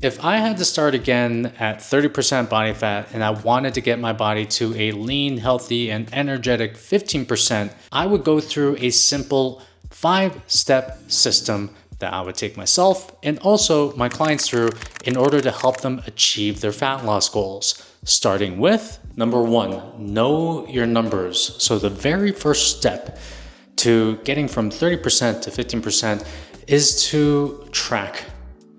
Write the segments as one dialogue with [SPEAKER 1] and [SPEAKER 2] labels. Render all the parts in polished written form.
[SPEAKER 1] If I had to start again at 30% body fat and I wanted to get my body to a lean, healthy, and energetic 15%, I would go through a simple 5-step system that I would take myself and also my clients through in order to help them achieve their fat loss goals. Starting with number 1, know your numbers. So the very first step to getting from 30% to 15% is to track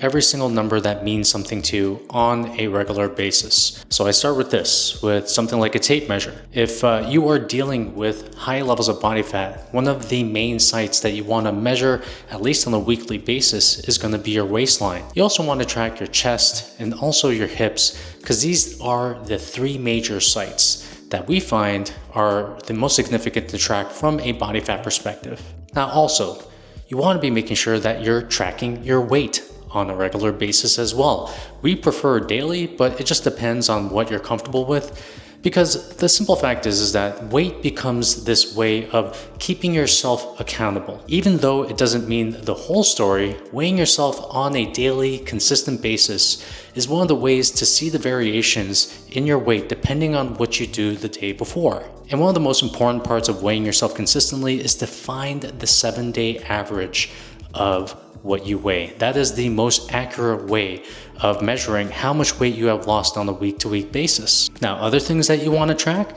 [SPEAKER 1] every single number that means something to you on a regular basis. So I start with this, with something like a tape measure. If you are dealing with high levels of body fat, one of the main sites that you want to measure, at least on a weekly basis, is going to be your waistline. You also want to track your chest and also your hips, because these are the 3 major sites that we find are the most significant to track from a body fat perspective. Now also, you want to be making sure that you're tracking your weight on a regular basis as well. We prefer daily, but it just depends on what you're comfortable with, because the simple fact is that weight becomes this way of keeping yourself accountable. Even though it doesn't mean the whole story, weighing yourself on a daily, consistent basis is one of the ways to see the variations in your weight depending on what you do the day before. And one of the most important parts of weighing yourself consistently is to find the 7-day average of what you weigh. That is the most accurate way of measuring how much weight you have lost on a week-to-week basis. Now, other things that you want to track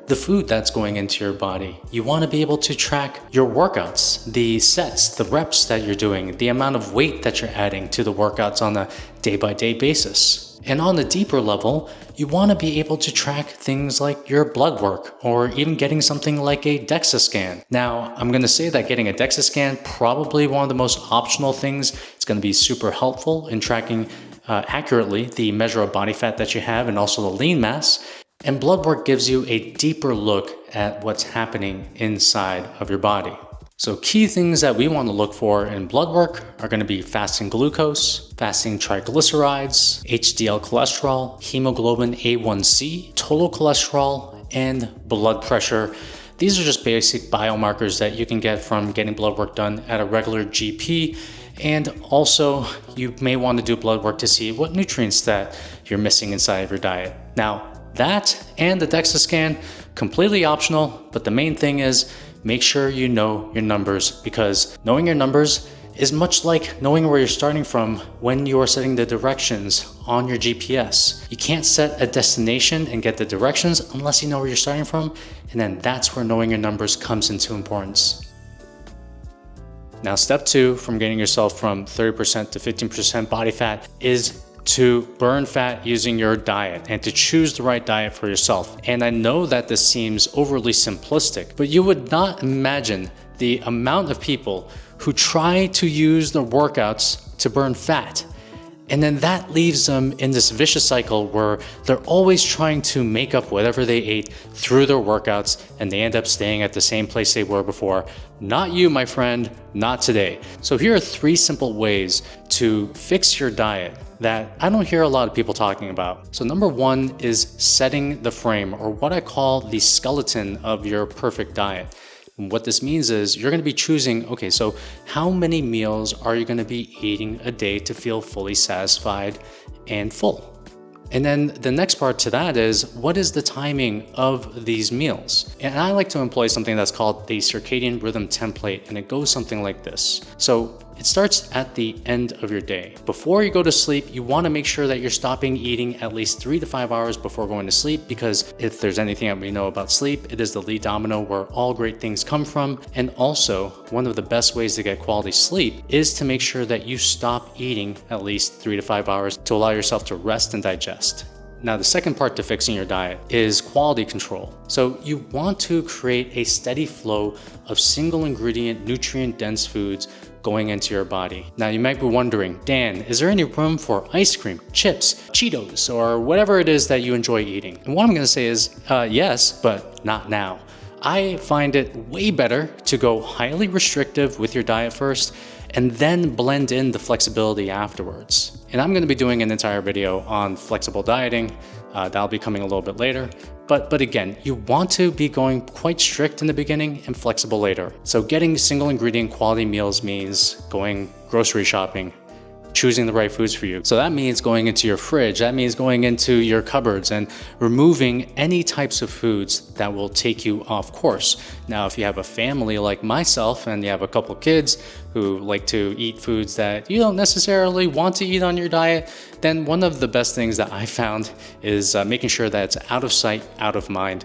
[SPEAKER 1] the food that's going into your body. You want to be able to track your workouts, the sets, the reps that you're doing, the amount of weight that you're adding to the workouts on a day-by-day basis. And on a deeper level, you want to be able to track things like your blood work or even getting something like a DEXA scan. Now, I'm going to say that getting a DEXA scan, probably one of the most optional things. It's going to be super helpful in tracking accurately the measure of body fat that you have and also the lean mass. And blood work gives you a deeper look at what's happening inside of your body. So key things that we want to look for in blood work are going to be fasting glucose, fasting triglycerides, HDL cholesterol, hemoglobin A1C, total cholesterol, and blood pressure. These are just basic biomarkers that you can get from getting blood work done at a regular GP. And also, you may want to do blood work to see what nutrients that you're missing inside of your diet. Now, that and the DEXA scan, completely optional, but the main thing is make sure you know your numbers, because knowing your numbers is much like knowing where you're starting from when you are setting the directions on your GPS. You can't set a destination and get the directions unless you know where you're starting from, and then that's where knowing your numbers comes into importance. Now, step 2 from getting yourself from 30% to 15% body fat is to burn fat using your diet and to choose the right diet for yourself. And I know that this seems overly simplistic, but you would not imagine the amount of people who try to use their workouts to burn fat. And then that leaves them in this vicious cycle where they're always trying to make up whatever they ate through their workouts, and they end up staying at the same place they were before. Not you, my friend, not today. So here are 3 simple ways to fix your diet that I don't hear a lot of people talking about. So number 1 is setting the frame, or what I call the skeleton of your perfect diet. And what this means is you're going to be choosing, okay, so how many meals are you going to be eating a day to feel fully satisfied and full? And then the next part to that is, what is the timing of these meals? And I like to employ something that's called the circadian rhythm template, and it goes something like this. So it starts at the end of your day. Before you go to sleep, you want to make sure that you're stopping eating at least 3 to 5 hours before going to sleep, because if there's anything that we know about sleep, it is the lead domino where all great things come from. And also, one of the best ways to get quality sleep is to make sure that you stop eating at least 3 to 5 hours to allow yourself to rest and digest. Now, the second part to fixing your diet is quality control. So you want to create a steady flow of single ingredient, nutrient dense foods going into your body. Now, you might be wondering, Dan, is there any room for ice cream, chips, Cheetos, or whatever it is that you enjoy eating? And what I'm going to say is yes, but not now. I find it way better to go highly restrictive with your diet first and then blend in the flexibility afterwards. And I'm going to be doing an entire video on flexible dieting. That'll be coming a little bit later. But again, you want to be going quite strict in the beginning and flexible later. So getting single ingredient quality meals means going grocery shopping, choosing the right foods for you. So that means going into your fridge, that means going into your cupboards and removing any types of foods that will take you off course. Now, if you have a family like myself and you have a couple kids who like to eat foods that you don't necessarily want to eat on your diet, then one of the best things that I found is making sure that it's out of sight, out of mind,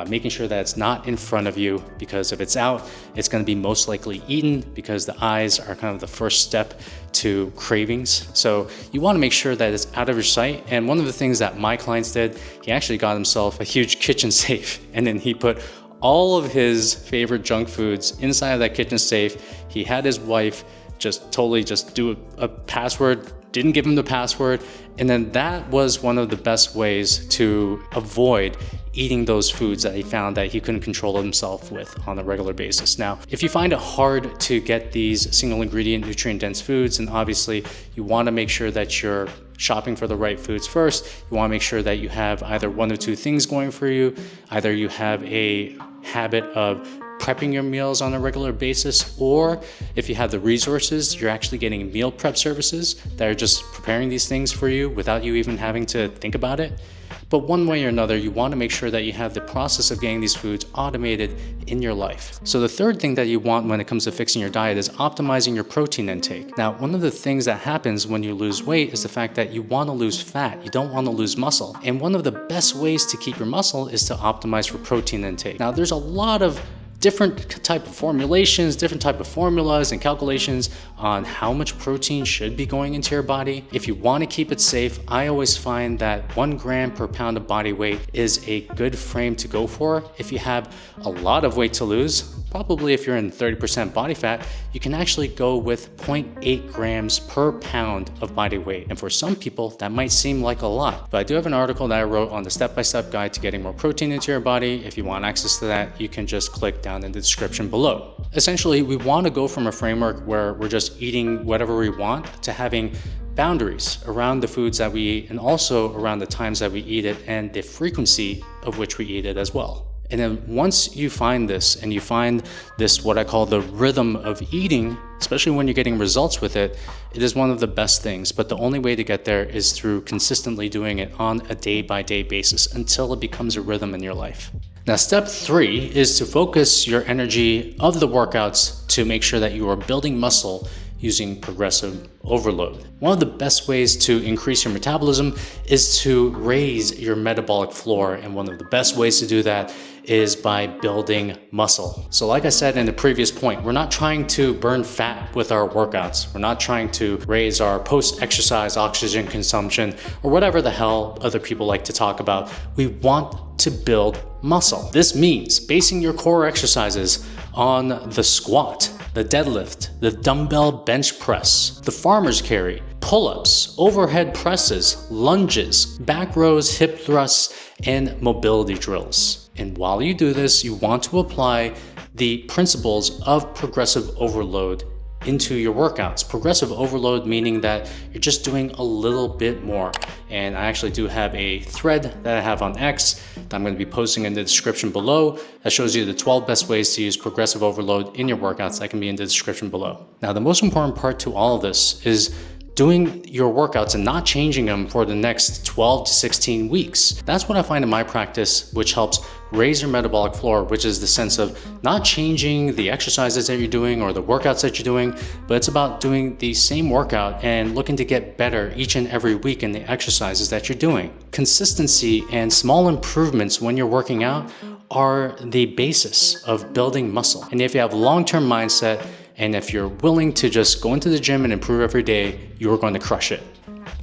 [SPEAKER 1] making sure that it's not in front of you, because if it's out, it's going to be most likely eaten, because the eyes are kind of the first step to cravings. So you want to make sure that it's out of your sight. And one of the things that my clients did, he actually got himself a huge kitchen safe, and then he put all of his favorite junk foods inside of that kitchen safe. He had his wife just totally just do a password, didn't give him the password. And then that was one of the best ways to avoid eating those foods that he found that he couldn't control himself with on a regular basis. Now, if you find it hard to get these single ingredient, nutrient dense foods, and obviously you want to make sure that you're shopping for the right foods first, you want to make sure that you have either one of two things going for you. Either you have a habit of prepping your meals on a regular basis, or if you have the resources, you're actually getting meal prep services that are just preparing these things for you without you even having to think about it. But one way or another, you want to make sure that you have the process of getting these foods automated in your life. So the third thing that you want when it comes to fixing your diet is optimizing your protein intake. Now, one of the things that happens when you lose weight is the fact that you want to lose fat. You don't want to lose muscle. And one of the best ways to keep your muscle is to optimize for protein intake. Now, there's a lot of different type of formulations, different type of formulas and calculations on how much protein should be going into your body. If you want to keep it safe, I always find that 1 gram per pound of body weight is a good frame to go for. If you have a lot of weight to lose, probably if you're in 30% body fat, you can actually go with 0.8 grams per pound of body weight. And for some people, that might seem like a lot, but I do have an article that I wrote on the step-by-step guide to getting more protein into your body. If you want access to that, you can just click down in the description below. Essentially, we want to go from a framework where we're just eating whatever we want to having boundaries around the foods that we eat, and also around the times that we eat it and the frequency of which we eat it as well. And then once you find this, and you find this, what I call the rhythm of eating, especially when you're getting results with it, it is one of the best things. But the only way to get there is through consistently doing it on a day-by-day basis until it becomes a rhythm in your life. Now, step 3 is to focus your energy of the workouts to make sure that you are building muscle using progressive overload. One of the best ways to increase your metabolism is to raise your metabolic floor, and one of the best ways to do that is by building muscle. So like I said in the previous point, we're not trying to burn fat with our workouts. We're not trying to raise our post-exercise oxygen consumption or whatever the hell other people like to talk about. We want to build muscle. This means basing your core exercises on the squat, the deadlift, the dumbbell bench press, the farmer's carry, pull-ups, overhead presses, lunges, back rows, hip thrusts, and mobility drills. And while you do this, you want to apply the principles of progressive overload into your workouts. Progressive overload meaning that you're just doing a little bit more. And I actually do have a thread that I have on X that I'm going to be posting in the description below that shows you the 12 best ways to use progressive overload in your workouts. That can be in the description below. Now, the most important part to all of this is doing your workouts and not changing them for the next 12 to 16 weeks. That's what I find in my practice, which helps raise your metabolic floor, which is the sense of not changing the exercises that you're doing or the workouts that you're doing, but it's about doing the same workout and looking to get better each and every week in the exercises that you're doing. Consistency and small improvements when you're working out are the basis of building muscle. And if you have a long-term mindset, and if you're willing to just go into the gym and improve every day, you're going to crush it.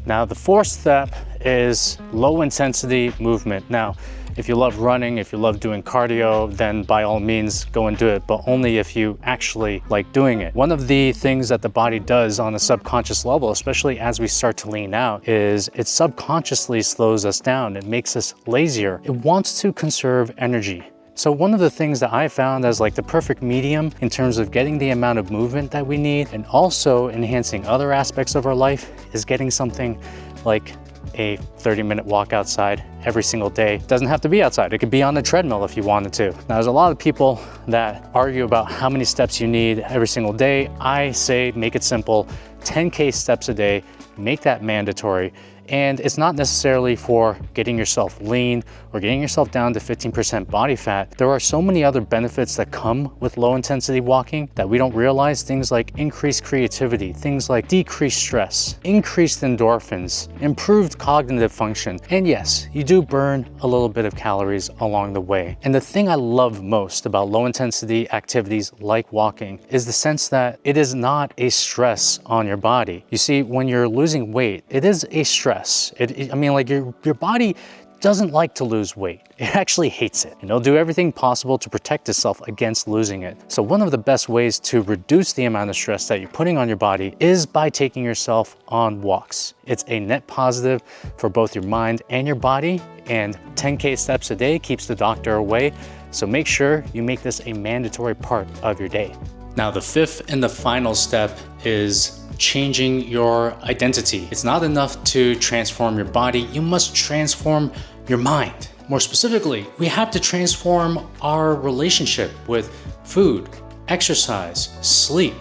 [SPEAKER 1] Now, the fourth step is low intensity movement. Now, if you love running, if you love doing cardio, then by all means go and do it, but only if you actually like doing it. One of the things that the body does on a subconscious level, especially as we start to lean out, is it subconsciously slows us down. It makes us lazier. It wants to conserve energy. So one of the things that I found as like the perfect medium in terms of getting the amount of movement that we need and also enhancing other aspects of our life is getting something like a 30-minute walk outside every single day. It doesn't have to be outside. It could be on the treadmill if you wanted to. Now, there's a lot of people that argue about how many steps you need every single day. I say make it simple. 10K steps a day, make that mandatory. And it's not necessarily for getting yourself lean or getting yourself down to 15% body fat. There are so many other benefits that come with low intensity walking that we don't realize. Things like increased creativity, things like decreased stress, increased endorphins, improved cognitive function. And yes, you do burn a little bit of calories along the way. And the thing I love most about low intensity activities like walking is the sense that it is not a stress on your body. You see, when you're losing weight, it is a stress. I mean, like your body doesn't like to lose weight. It actually hates it, and it'll do everything possible to protect itself against losing it. So one of the best ways to reduce the amount of stress that you're putting on your body is by taking yourself on walks. It's a net positive for both your mind and your body, and 10K steps a day keeps the doctor away. So make sure you make this a mandatory part of your day. Now, the fifth and the final step is changing your identity. It's not enough to transform your body, you must transform your mind. More specifically, we have to transform our relationship with food, exercise, sleep,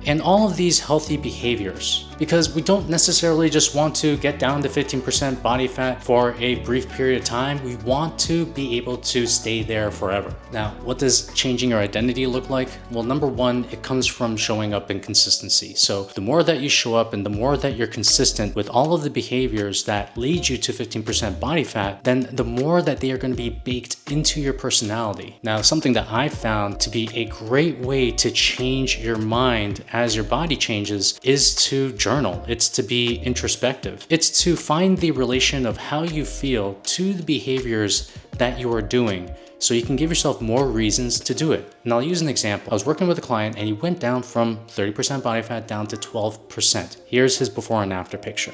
[SPEAKER 1] and all of these healthy behaviors. Because we don't necessarily just want to get down to 15% body fat for a brief period of time. We want to be able to stay there forever. Now, what does changing your identity look like? Well, number one, it comes from showing up in consistency. So the more that you show up and the more that you're consistent with all of the behaviors that lead you to 15% body fat, then the more that they are going to be baked into your personality. Now, something that I found to be a great way to change your mind as your body changes is to journal. It's to be introspective. It's to find the relation of how you feel to the behaviors that you are doing, so you can give yourself more reasons to do it. And I'll use an example. I was working with a client and he went down from 30% body fat down to 12%. Here's his before and after picture.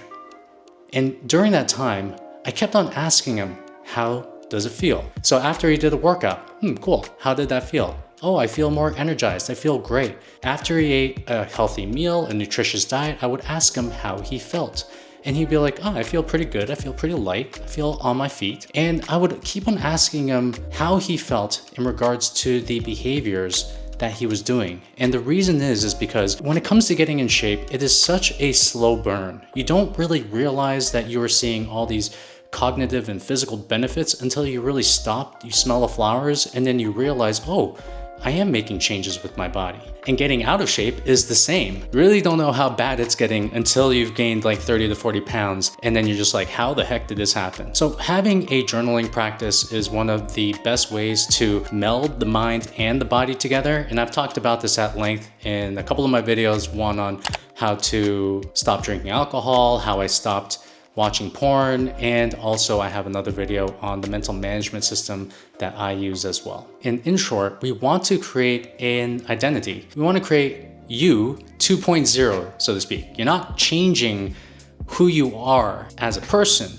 [SPEAKER 1] And during that time, I kept on asking him, how does it feel? So after he did the workout, cool, how did that feel? Oh, I feel more energized, I feel great. After he ate a healthy meal, a nutritious diet, I would ask him how he felt. And he'd be like, oh, I feel pretty good, I feel pretty light, I feel on my feet. And I would keep on asking him how he felt in regards to the behaviors that he was doing. And the reason is because when it comes to getting in shape, it is such a slow burn. You don't really realize that you are seeing all these cognitive and physical benefits until you really stop, you smell the flowers, and then you realize, oh, I am making changes with my body. And getting out of shape is the same. You really don't know how bad it's getting until you've gained like 30 to 40 pounds, and then you're just like, how the heck did this happen? So having a journaling practice is one of the best ways to meld the mind and the body together. And I've talked about this at length in a couple of my videos, one on how to stop drinking alcohol, how I stopped watching porn, and also I have another video on the mental management system that I use as well. And in short, we want to create an identity. We want to create you 2.0, so to speak. You're not changing who you are as a person,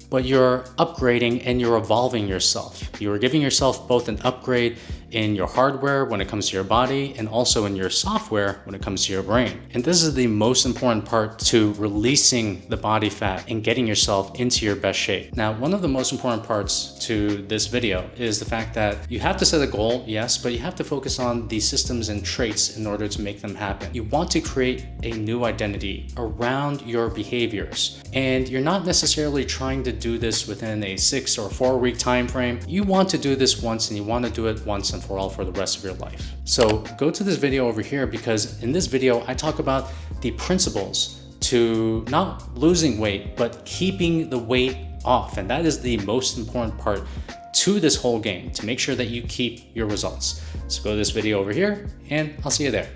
[SPEAKER 1] but you're upgrading and you're evolving yourself. You're giving yourself both an upgrade in your hardware when it comes to your body and also in your software when it comes to your brain. And this is the most important part to releasing the body fat and getting yourself into your best shape. Now, one of the most important parts to this video is the fact that you have to set a goal, yes, but you have to focus on the systems and traits in order to make them happen. You want to create a new identity around your behaviors, and you're not necessarily trying to do this within a 6 or 4 week time frame. You want to do this once, and you want to do it once and for all for the rest of your life. So go to this video over here, because in this video I talk about the principles to not losing weight but keeping the weight off, and that is the most important part to this whole game, to make sure that you keep your results. So go to this video over here and I'll see you there.